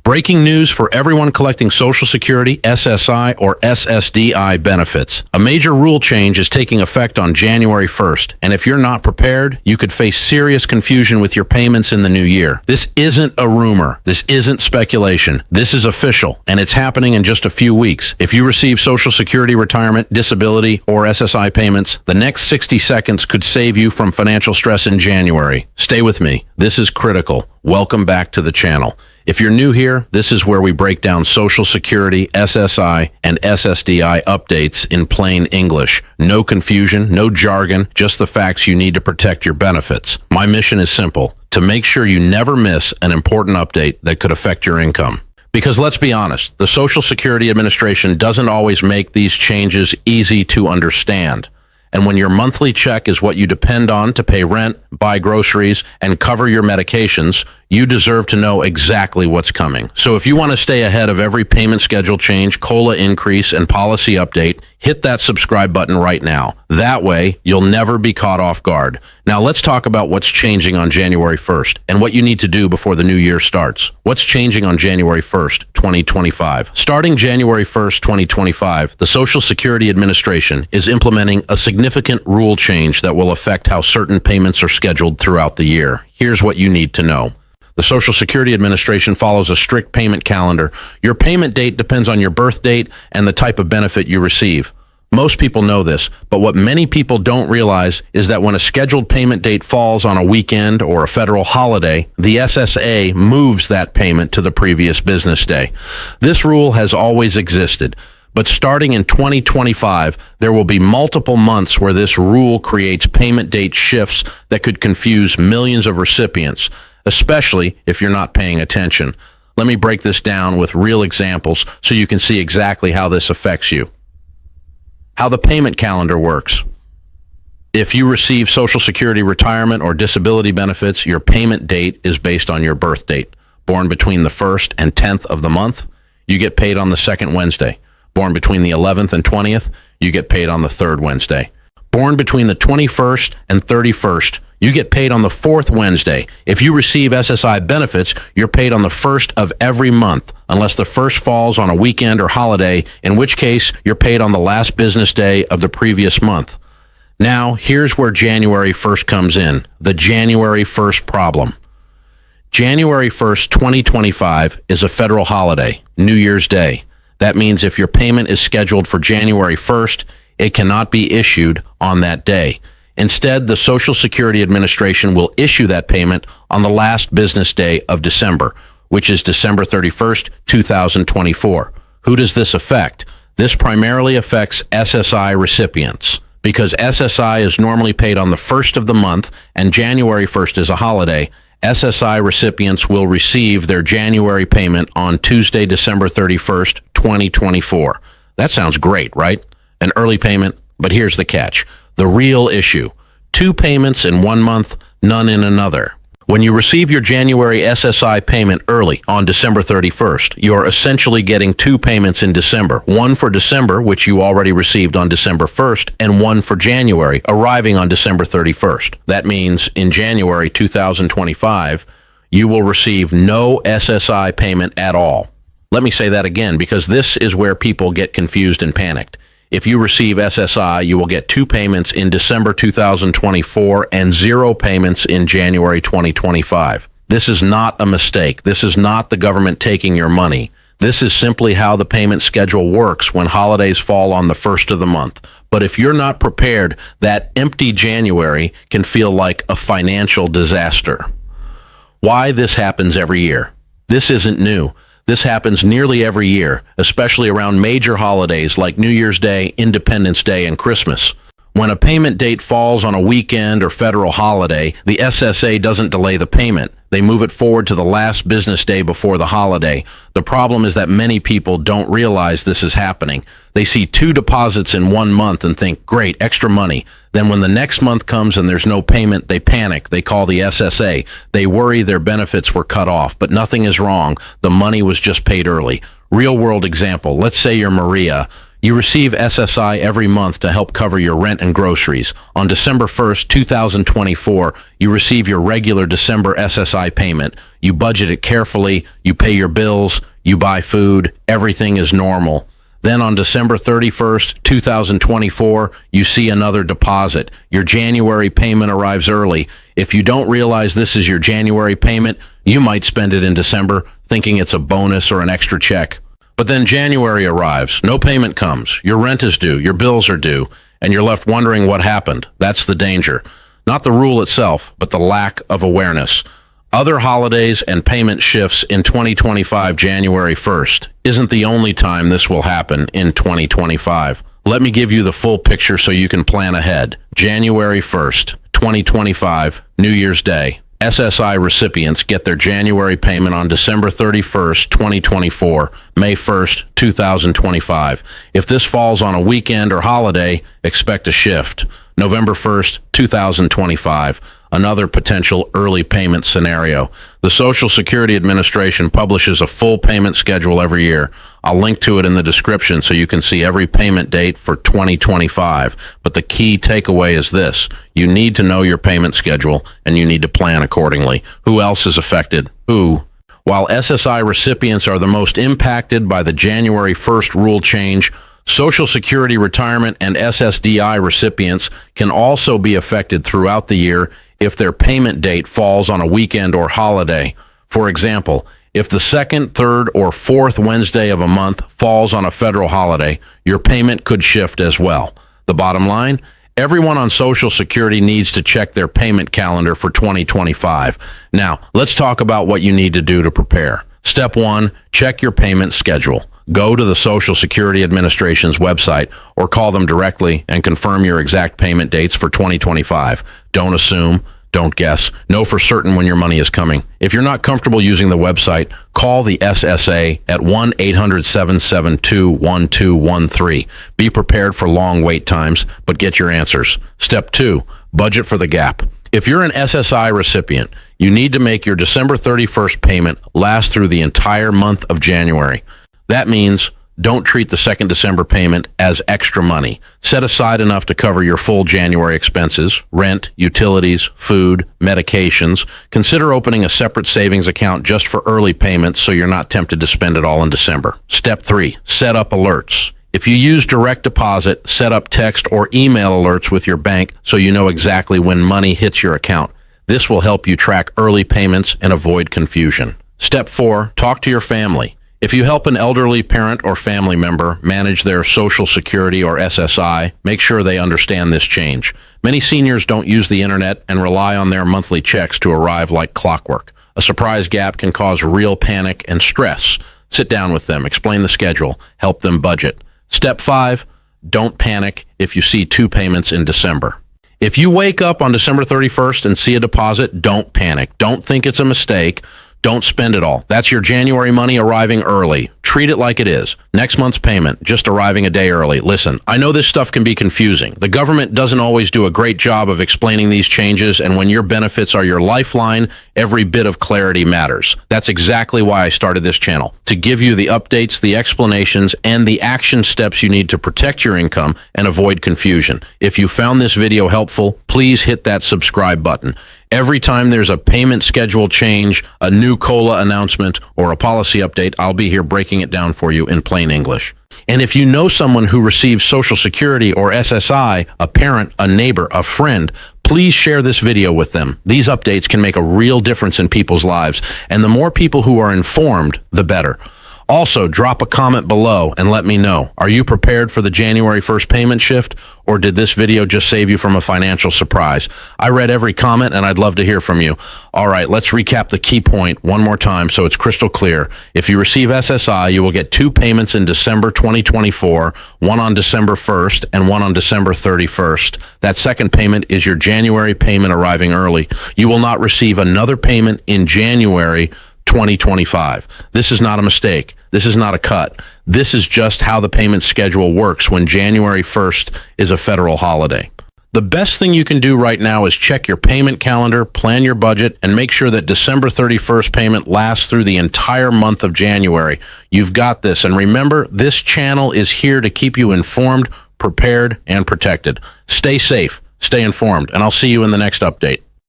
Breaking news for everyone collecting Social Security, SSI, or SSDI benefits. A major rule change is taking effect on January 1st, and if you're not prepared, you could face serious confusion with your payments in the new year. This isn't a rumor. This isn't speculation. This is official, and it's happening in just a few weeks. If you receive Social Security, retirement, disability, or SSI payments, the next 60 seconds could save you from financial stress in January. Stay with me. This is critical. Welcome back to the channel. If you're new here, this is where we break down Social Security, SSI, and SSDI updates in plain English. No confusion, no jargon, just the facts you need to protect your benefits. My mission is simple: to make sure you never miss an important update that could affect your income. Because let's be honest, the Social Security Administration doesn't always make these changes easy to understand. And when your monthly check is what you depend on to pay rent, buy groceries, and cover your medications, you deserve to know exactly what's coming. So if you want to stay ahead of every payment schedule change, COLA increase, and policy update, hit that subscribe button right now. That way, you'll never be caught off guard. Now let's talk about what's changing on January 1st and what you need to do before the new year starts. What's changing on January 1st, 2025? Starting January 1st, 2025, the Social Security Administration is implementing a significant rule change that will affect how certain payments are scheduled throughout the year. Here's what you need to know. The Social Security Administration follows a strict payment calendar. Your payment date depends on your birth date and the type of benefit you receive. Most people know this, but what many people don't realize is that when a scheduled payment date falls on a weekend or a federal holiday, the SSA moves that payment to the previous business day. This rule has always existed, but starting in 2025, there will be multiple months where this rule creates payment date shifts that could confuse millions of recipients, especially if you're not paying attention. Let me break this down with real examples so you can see exactly how this affects you. How the payment calendar works. If you receive Social Security, retirement, or disability benefits, your payment date is based on your birth date. Born between the 1st and 10th of the month, you get paid on the 2nd Wednesday. Born between the 11th and 20th, you get paid on the 3rd Wednesday. Born between the 21st and 31st, you get paid on the 4th Wednesday. If you receive SSI benefits, you're paid on the 1st of every month, unless the 1st falls on a weekend or holiday, in which case you're paid on the last business day of the previous month. Now, here's where January 1st comes in, the January 1st problem. January 1st, 2025 is a federal holiday, New Year's Day. That means if your payment is scheduled for January 1st, it cannot be issued on that day. Instead, the Social Security Administration will issue that payment on the last business day of December, which is December 31st, 2024. Who does this affect? This primarily affects SSI recipients. Because SSI is normally paid on the 1st of the month and January 1st is a holiday, SSI recipients will receive their January payment on Tuesday, December 31st, 2024. That sounds great, right? An early payment, but here's the catch. The real issue: 2 payments in one month, none in another. When you receive your January SSI payment early on December 31st, you're essentially getting 2 payments in December. One for December, which you already received on December 1st, and one for January, arriving on December 31st. That means in January 2025, you will receive no SSI payment at all. Let me say that again, because this is where people get confused and panicked. If you receive SSI, you will get 2 payments in December 2024 and 0 payments in January 2025. This is not a mistake. This is not the government taking your money. This is simply how the payment schedule works when holidays fall on the 1st of the month. But if you're not prepared, that empty January can feel like a financial disaster. Why this happens every year? This isn't new. This happens nearly every year, especially around major holidays like New Year's Day, Independence Day, and Christmas. When a payment date falls on a weekend or federal holiday, the SSA doesn't delay the payment. They move it forward to the last business day before the holiday. The problem is that many people don't realize this is happening. They see 2 deposits in one month and think, great, extra money. Then when the next month comes and there's no payment, they panic. They call the SSA. They worry their benefits were cut off, but nothing is wrong. The money was just paid early. Real world example. Let's say you're Maria. You receive SSI every month to help cover your rent and groceries. On December 1st, 2024, you receive your regular December SSI payment. You budget it carefully, you pay your bills, you buy food, everything is normal. Then on December 31st, 2024, you see another deposit. Your January payment arrives early. If you don't realize this is your January payment, you might spend it in December thinking it's a bonus or an extra check. But then January arrives, no payment comes, your rent is due, your bills are due, and you're left wondering what happened. That's the danger. Not the rule itself, but the lack of awareness. Other holidays and payment shifts in 2025 January 1st isn't the only time this will happen in 2025. Let me give you the full picture so you can plan ahead. January 1st, 2025, New Year's Day. SSI recipients get their January payment on December 31st, 2024, May 1st, 2025. If this falls on a weekend or holiday, expect a shift. November 1st, 2025, another potential early payment scenario. The Social Security Administration publishes a full payment schedule every year. I'll link to it in the description so you can see every payment date for 2025. But the key takeaway is this: you need to know your payment schedule and you need to plan accordingly. Who else is affected? Who? While SSI recipients are the most impacted by the January 1st rule change, Social Security retirement and SSDI recipients can also be affected throughout the year if their payment date falls on a weekend or holiday. For example, if the second, third, or fourth Wednesday of a month falls on a federal holiday, your payment could shift as well. The bottom line, everyone on Social Security needs to check their payment calendar for 2025. Now, let's talk about what you need to do to prepare. Step 1, check your payment schedule. Go to the Social Security Administration's website or call them directly and confirm your exact payment dates for 2025. Don't assume, don't guess. Know for certain when your money is coming. If you're not comfortable using the website, call the SSA at 1-800-772-1213. Be prepared for long wait times, but get your answers. Step 2, budget for the gap. If you're an SSI recipient, you need to make your December 31st payment last through the entire month of January. That means don't treat the second December payment as extra money. Set aside enough to cover your full January expenses, rent, utilities, food, medications. Consider opening a separate savings account just for early payments so you're not tempted to spend it all in December. Step 3, set up alerts. If you use direct deposit, set up text or email alerts with your bank so you know exactly when money hits your account. This will help you track early payments and avoid confusion. Step 4, talk to your family. If you help an elderly parent or family member manage their Social Security or SSI, make sure they understand this change. Many seniors don't use the internet and rely on their monthly checks to arrive like clockwork. A surprise gap can cause real panic and stress. Sit down with them, explain the schedule, help them budget. Step 5, don't panic if you see 2 payments in December. If you wake up on December 31st and see a deposit, don't panic. Don't think it's a mistake. Don't spend it all. That's your January money arriving early. Treat it like it is. Next month's payment, just arriving a day early. Listen, I know this stuff can be confusing. The government doesn't always do a great job of explaining these changes, and when your benefits are your lifeline, every bit of clarity matters. That's exactly why I started this channel, to give you the updates, the explanations, and the action steps you need to protect your income and avoid confusion. If you found this video helpful, please hit that subscribe button. Every time there's a payment schedule change, a new COLA announcement, or a policy update, I'll be here breaking it down for you in plain English. And if you know someone who receives Social Security or SSI, a parent, a neighbor, a friend, please share this video with them. These updates can make a real difference in people's lives, and the more people who are informed, the better. Also, drop a comment below and let me know. Are you prepared for the January 1st payment shift, or did this video just save you from a financial surprise? I read every comment and I'd love to hear from you. All right, let's recap the key point one more time so it's crystal clear. If you receive SSI, you will get 2 payments in December 2024, one on December 1st and one on December 31st. That second payment is your January payment arriving early. You will not receive another payment in January 2025. This is not a mistake. This is not a cut. This is just how the payment schedule works when January 1st is a federal holiday. The best thing you can do right now is check your payment calendar, plan your budget, and make sure that December 31st payment lasts through the entire month of January. You've got this. And remember, this channel is here to keep you informed, prepared, and protected. Stay safe, stay informed, and I'll see you in the next update.